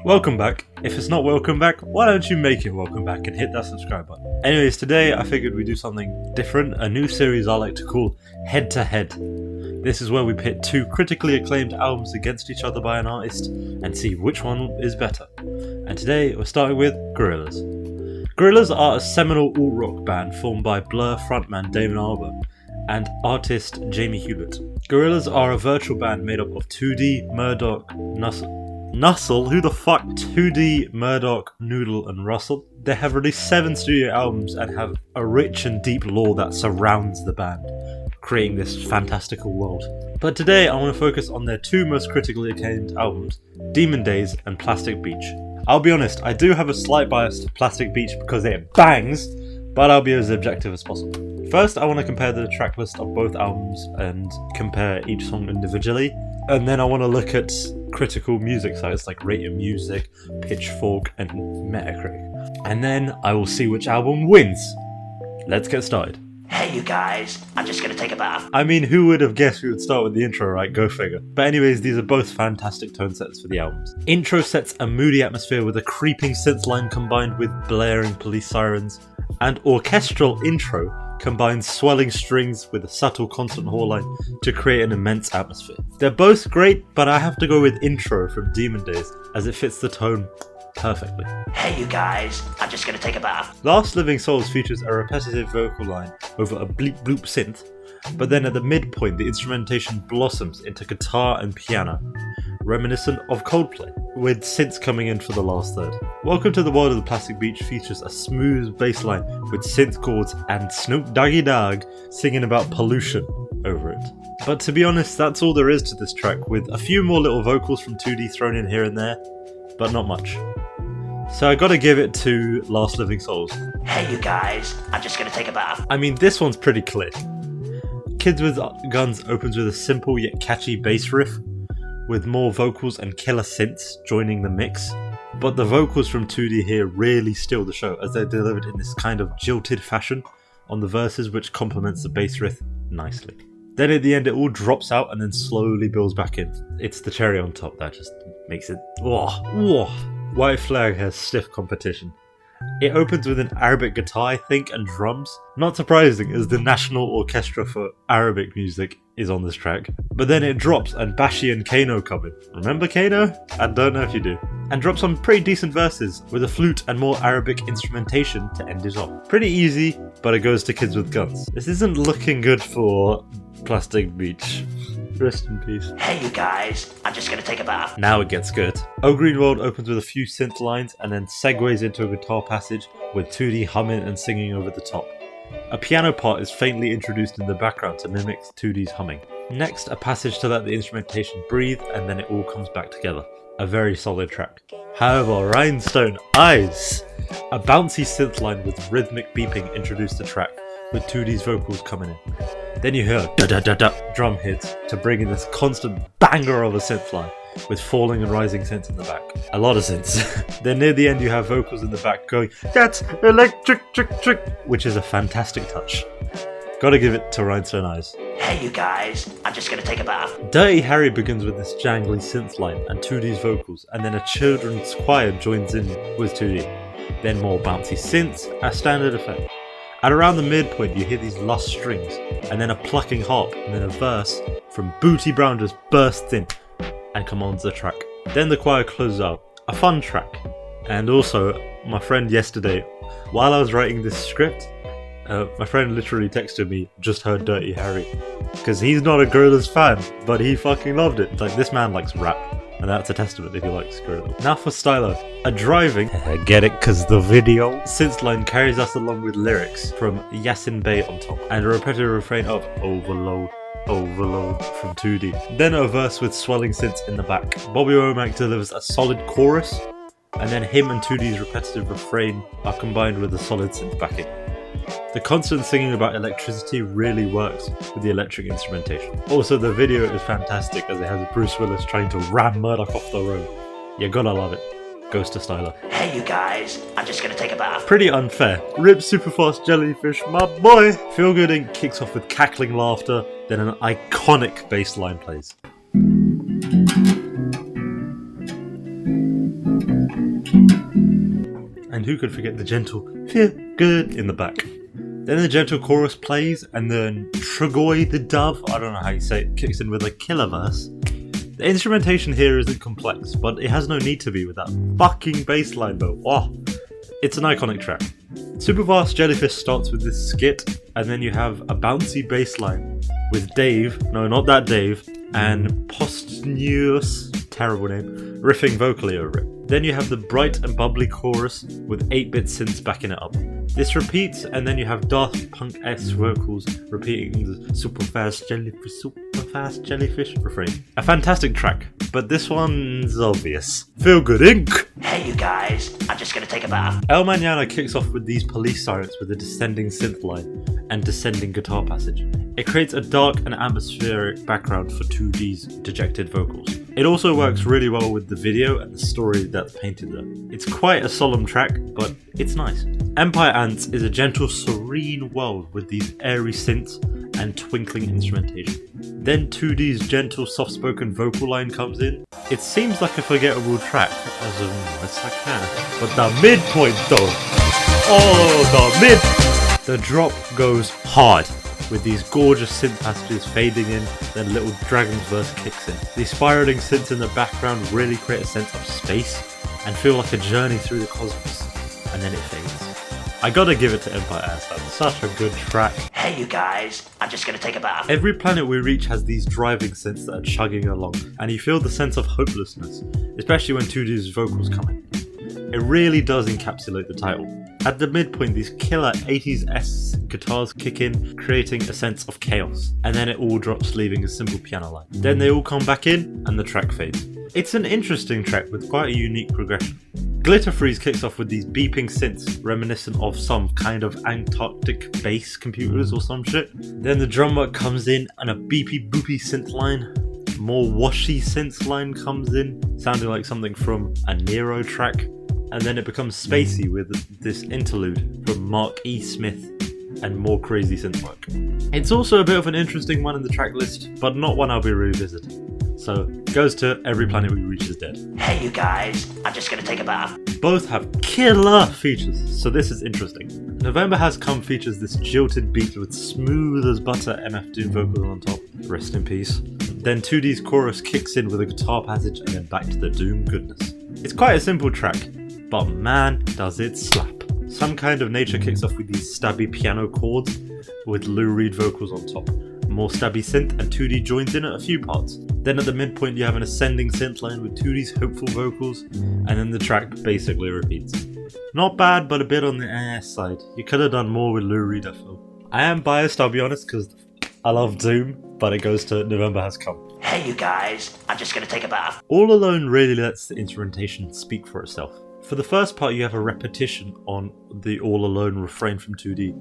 Welcome back. If it's not welcome back, why don't you make it welcome back and hit that subscribe button. Anyways, today I figured we'd do something different, a new series I like to call Head to Head. This is where we pit two critically acclaimed albums against each other by an artist and see which one is better. And today we're starting with Gorillaz. Gorillaz are a seminal alt-rock band formed by Blur frontman Damon Albarn and artist Jamie Hewlett. Gorillaz are a virtual band made up of 2D, Murdoch, Nussle, who the fuck? 2D, Murdoch, Noodle, and Russell. They have released 7 studio albums and have a rich and deep lore that surrounds the band, creating this fantastical world. But today I want to focus on their two most critically acclaimed albums, Demon Days and Plastic Beach. I'll be honest, I do have a slight bias to Plastic Beach because it bangs, but I'll be as objective as possible. First, I want to compare the track list of both albums and compare each song individually, and then I want to look at critical music sites like Rate Your Music, Pitchfork, and Metacritic. And then I will see which album wins. Let's get started. Hey you guys, I'm just gonna take a bath. I mean, who would have guessed we would start with the intro, right? Go figure. But anyways, these are both fantastic tone sets for the albums. Intro sets a moody atmosphere with a creeping synth line combined with blaring police sirens, and orchestral intro combines swelling strings with a subtle constant whole line to create an immense atmosphere. They're both great, but I have to go with Intro from Demon Days as it fits the tone perfectly. Hey you guys, I'm just gonna take a bath. Last Living Souls features a repetitive vocal line over a bleep bloop synth, but then at the midpoint the instrumentation blossoms into guitar and piano, reminiscent of Coldplay, with synths coming in for the last third. Welcome to the World of the Plastic Beach features a smooth bass line with synth chords and Snoop Doggy Dogg singing about pollution over it. But to be honest, that's all there is to this track, with a few more little vocals from 2D thrown in here and there, but not much. So I gotta give it to Last Living Souls. Hey you guys, I'm just gonna take a bath. I mean, this one's pretty clear. Kids with Guns opens with a simple yet catchy bass riff, with more vocals and killer synths joining the mix. But the vocals from 2D here really steal the show, as they're delivered in this kind of jilted fashion on the verses, which complements the bass riff nicely. Then at the end it all drops out and then slowly builds back in. It's the cherry on top that just makes it... whoa. White Flag has stiff competition. It opens with an Arabic guitar, I think, and drums. Not surprising, as the National Orchestra for Arabic Music is on this track. But then it drops and Bashi and Kano come in. Remember Kano? I don't know if you do. And drops some pretty decent verses with a flute and more Arabic instrumentation to end it off. Pretty easy, but it goes to Kids with Guns. This isn't looking good for Plastic Beach. Rest in peace. Hey you guys, I'm just gonna take a bath. Now it gets good. Oh Green World opens with a few synth lines and then segues into a guitar passage with 2D humming and singing over the top. A piano part is faintly introduced in the background to mimic 2D's humming. Next, a passage to let the instrumentation breathe, and then it all comes back together. A very solid track. However, Rhinestone Eyes! A bouncy synth line with rhythmic beeping introduced the track, with 2D's vocals coming in. Then you hear da-da-da-da drum hits to bring in this constant banger of a synth line, with falling and rising synths in the back. A lot of synths. Then near the end you have vocals in the back going, "That's electric, trick," which is a fantastic touch. Gotta give it to Rhinestone Eyes. Hey you guys, I'm just gonna take a bath. Dirty Harry begins with this jangly synth line and 2D's vocals, and then a children's choir joins in with 2D. Then more bouncy synths, a standard effect. At around the midpoint you hear these lush strings, and then a plucking harp, and then a verse from Booty Brown just bursts in and commands the track. Then the choir closes out. A fun track. And also, my friend yesterday, while I was writing this script, my friend literally texted me, "Just heard Dirty Harry." Because he's not a Gorillaz fan, but he fucking loved it. Like, this man likes rap, and that's a testament if he likes Gorillaz. Now for Stylo. A driving, get it cause the video, synth line carries us along with lyrics from Yasin Bey on top, and a repetitive refrain of Overload from 2D. Then a verse with swelling synths in the back. Bobby Womack delivers a solid chorus, and then him and 2D's repetitive refrain are combined with a solid synth backing. The constant singing about electricity really works with the electric instrumentation. Also, the video is fantastic as it has Bruce Willis trying to ram Murdoch off the road. You gotta love it. Goes to Stylo. Hey you guys, I'm just gonna take a bath. Pretty unfair. Rip Superfast Jellyfish, my boy! Feel Good Inc. kicks off with cackling laughter, then an iconic bass line plays. And who could forget the gentle "feel good" in the back? Then the gentle chorus plays, and then Trugoy the dove, I don't know how you say it, kicks in with a killer verse. The instrumentation here isn't complex, but it has no need to be with that fucking bass line though. Oh, it's an iconic track. Superfast Jellyfish starts with this skit, and then you have a bouncy bass line with Dave, no not that Dave, and Postneus, terrible name, riffing vocally over it. Then you have the bright and bubbly chorus with 8-bit synths backing it up. This repeats, and then you have Daft Punk-esque vocals repeating the superfast jellyfish refrain. A fantastic track, but this one's obvious. Feel Good Inc. Hey you guys, I'm just gonna take a bath. El Mañana kicks off with these police sirens with a descending synth line and descending guitar passage. It creates a dark and atmospheric background for 2D's dejected vocals. It also works really well with the video and the story that's painted there. It's quite a solemn track, but it's nice. Empire Ants is a gentle, serene world with these airy synths and twinkling instrumentation. Then 2D's gentle, soft-spoken vocal line comes in. It seems like a forgettable track, as best I can, but the midpoint though, the drop goes hard, with these gorgeous synth passages fading in, then Little Dragon's verse kicks in. The spiraling synths in the background really create a sense of space and feel like a journey through the cosmos, and then it fades. I gotta give it to Empire Ants, that's such a good track. Hey you guys, I'm just gonna take a bath. Every planet we reach has these driving synths that are chugging along, and you feel the sense of hopelessness, especially when 2D's vocals come in. It really does encapsulate the title. At the midpoint, these killer 80s-esque guitars kick in, creating a sense of chaos, and then it all drops, leaving a simple piano line. Then they all come back in, and the track fades. It's an interesting track with quite a unique progression. Glitter Freeze kicks off with these beeping synths, reminiscent of some kind of Antarctic base computers or some shit. Then the drum work comes in, and a beepy boopy synth line. More washy synth line comes in, sounding like something from a Nero track. And then it becomes spacey with this interlude from Mark E. Smith and more crazy synth work. It's also a bit of an interesting one in the track list, but not one I'll be revisiting. So, goes to Every Planet We Reach Is Dead. Hey you guys, I'm just gonna take a bath. Both have killer features, so this is interesting. November Has Come features this jilted beat with smooth as butter MF Doom vocals on top. Rest in peace. Then 2D's chorus kicks in with a guitar passage and then back to the Doom goodness. It's quite a simple track, but man does it slap. Some Kind of Nature kicks off with these stabby piano chords with Lou Reed vocals on top. More stabby synth, and 2D joins in at a few parts. Then at the midpoint you have an ascending synth line with 2D's hopeful vocals, and then the track basically repeats. Not bad, but a bit on the side. You could have done more with Lou Reed, I feel. I am biased, I'll be honest, because I love Doom, but it goes to November Has Come. Hey you guys, I'm just gonna take a bath. All Alone really lets the instrumentation speak for itself. For the first part you have a repetition on the All Alone refrain from 2D,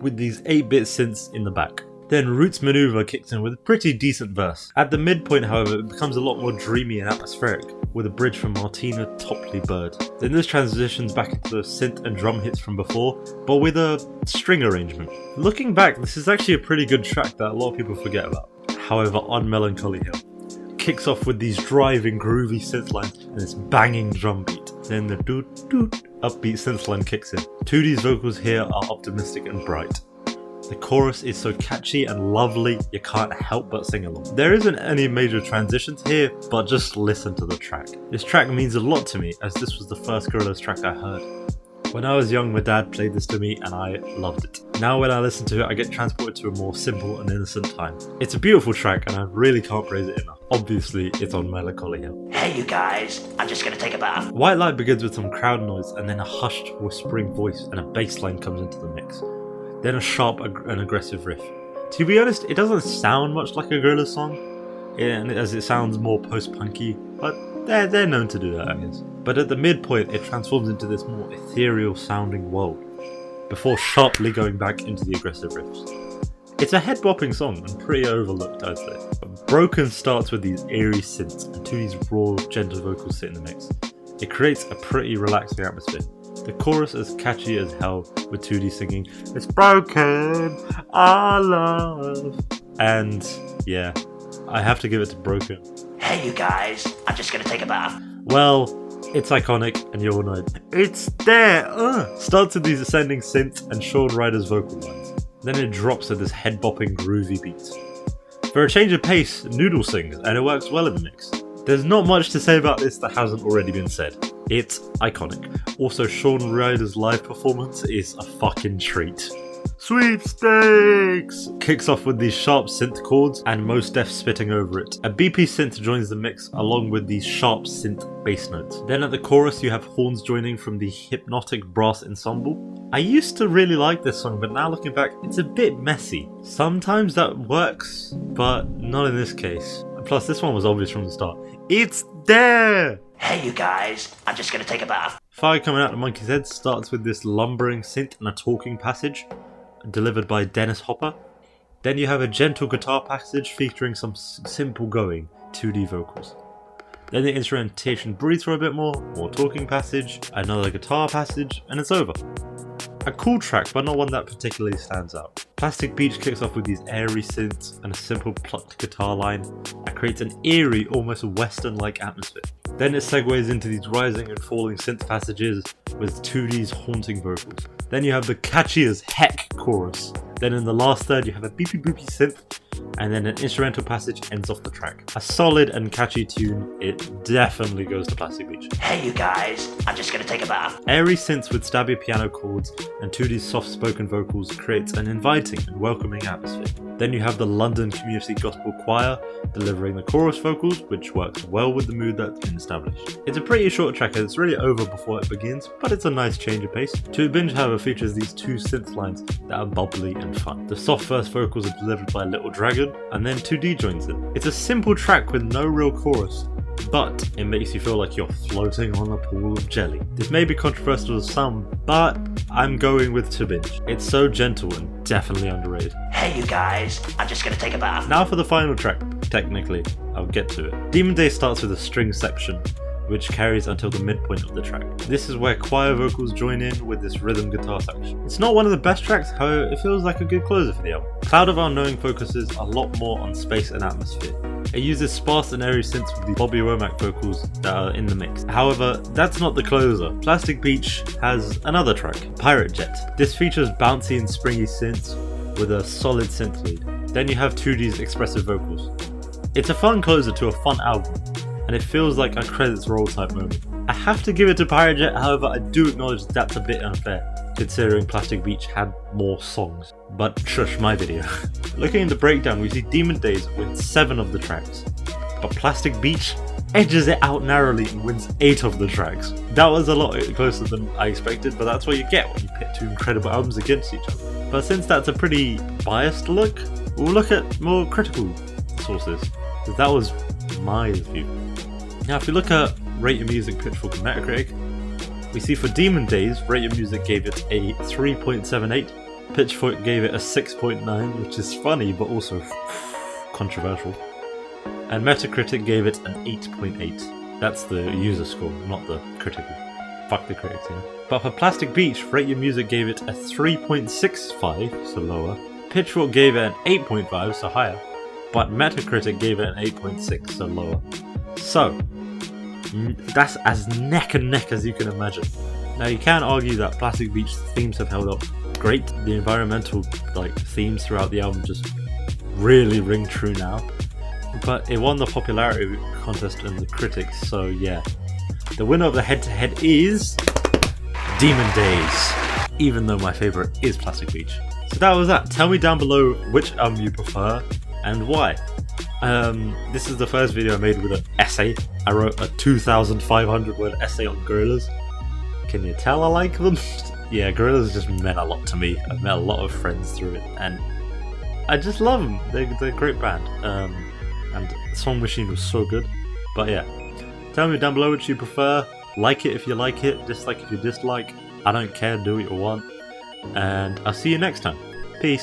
with these 8-bit synths in the back. Then Roots Maneuver kicks in with a pretty decent verse. At the midpoint, however, it becomes a lot more dreamy and atmospheric, with a bridge from Martina Topley Bird. Then this transitions back into the synth and drum hits from before, but with a string arrangement. Looking back, this is actually a pretty good track that a lot of people forget about. However, on Melancholy Hill, kicks off with these driving, groovy synth lines and this banging drum beat. Then the doot doot upbeat synth line kicks in. 2D's vocals here are optimistic and bright. The chorus is so catchy and lovely, you can't help but sing along. There isn't any major transitions here, but just listen to the track. This track means a lot to me, as this was the first Gorillaz track I heard. When I was young, my dad played this to me and I loved it. Now when I listen to it, I get transported to a more simple and innocent time. It's a beautiful track and I really can't praise it enough. Obviously, it's on Melancholy Hill. Hey you guys, I'm just gonna take a bath. White Light begins with some crowd noise and then a hushed, whispering voice and a bass line comes into the mix. Then a sharp and aggressive riff. To be honest, it doesn't sound much like a Gorillaz song, as it sounds more post-punky, but they're known to do that, I guess. But at the midpoint, it transforms into this more ethereal sounding world, before sharply going back into the aggressive riffs. It's a head-bopping song and pretty overlooked, I'd say. Broken starts with these eerie synths and 2D's raw, gentle vocals sit in the mix. It creates a pretty relaxing atmosphere. The chorus is catchy as hell, with 2D singing, "It's broken, our love." And yeah, I have to give it to Broken. Hey you guys, I'm just gonna take a bath. Well, It's iconic, and you all know it. It's there! Starts with these ascending synths and Shaun Ryder's vocal lines. Then it drops with this head-bopping groovy beat. For a change of pace, Noodle sings, and it works well in the mix. There's not much to say about this that hasn't already been said. It's iconic. Also, Shaun Ryder's live performance is a fucking treat. Sweepstakes! Kicks off with these sharp synth chords and Mos Def spitting over it. A BP synth joins the mix along with these sharp synth bass notes. Then at the chorus you have horns joining from the hypnotic brass ensemble. I used to really like this song, but now looking back, it's a bit messy. Sometimes that works, but not in this case. Plus this one was obvious from the start. It's there! Hey you guys, I'm just gonna take a bath. Fire coming out of Monkey's head starts with this lumbering synth and a talking passage, delivered by Dennis Hopper. Then you have a gentle guitar passage featuring some simple going 2D vocals. Then the instrumentation breathes for a bit more talking passage, another guitar passage, and it's over. A cool track, but not one that particularly stands out. Plastic Beach kicks off with these airy synths and a simple plucked guitar line that creates an eerie, almost western-like atmosphere. Then it segues into these rising and falling synth passages with 2D's haunting vocals. Then you have the catchy as heck chorus. Then in the last third you have a beepy boopy synth, and then an instrumental passage ends off the track. A solid and catchy tune, it definitely goes to Plastic Beach. Hey you guys, I'm just gonna take a bath. Airy synths with stabby piano chords and 2D's soft-spoken vocals creates an inviting and welcoming atmosphere. Then you have the London Community Gospel Choir delivering the chorus vocals, which works well with the mood that's been established. It's a pretty short track and it's really over before it begins, but it's a nice change of pace. To Binge, however, features these two synth lines that are bubbly and fun. The soft first vocals are delivered by Little Dragon, and then 2D joins in. It's a simple track with no real chorus, but it makes you feel like you're floating on a pool of jelly. This may be controversial to some, but I'm going with To Binge. It's so gentle and definitely underrated. Hey you guys, I'm just gonna take a bath. Now for the final track. Technically, I'll get to it. Demon Days starts with a string section, which carries until the midpoint of the track. This is where choir vocals join in with this rhythm guitar section. It's not one of the best tracks, however, it feels like a good closer for the album. Cloud of Unknowing focuses a lot more on space and atmosphere. It uses sparse and airy synths with the Bobby Womack vocals that are in the mix. However, that's not the closer. Plastic Beach has another track, Pirate Jet. This features bouncy and springy synths with a solid synth lead. Then you have 2D's expressive vocals. It's a fun closer to a fun album, and it feels like a credits roll type moment. I have to give it to Pirate Jet, however I do acknowledge that's a bit unfair, considering Plastic Beach had more songs. But shush my video. Looking at the breakdown, we see Demon Days wins 7 of the tracks, but Plastic Beach edges it out narrowly and wins 8 of the tracks. That was a lot closer than I expected, but that's what you get when you pit two incredible albums against each other. But since that's a pretty biased look, we'll look at more critical sources, because that was my view. Now if we look at Rate Your Music, Pitchfork and Metacritic, we see for Demon Days, Rate Your Music gave it a 3.78, Pitchfork gave it a 6.9, which is funny but also controversial, and Metacritic gave it an 8.8. That's the user score, not the critical. Fuck the critics, you know. But for Plastic Beach, Rate Your Music gave it a 3.65, so lower. Pitchfork gave it an 8.5, so higher. But Metacritic gave it an 8.6, so lower. So, that's as neck and neck as you can imagine. Now you can argue that Plastic Beach's themes have held up great. The environmental themes throughout the album just really ring true now. But it won the popularity contest and the critics, so yeah. The winner of the head-to-head is Demon Days, even though my favourite is Plastic Beach. So that was that. Tell me down below which album you prefer and why. This is the first video I made with an essay. I wrote a 2,500 word essay on Gorillaz. Can you tell I like them? Yeah, Gorillaz just meant a lot to me. I've met a lot of friends through it, and I just love them. They're a great band. And Song Machine was so good. But yeah, tell me down below which you prefer. Like it if you like it, dislike if you dislike. I don't care, do what you want. And I'll see you next time. Peace.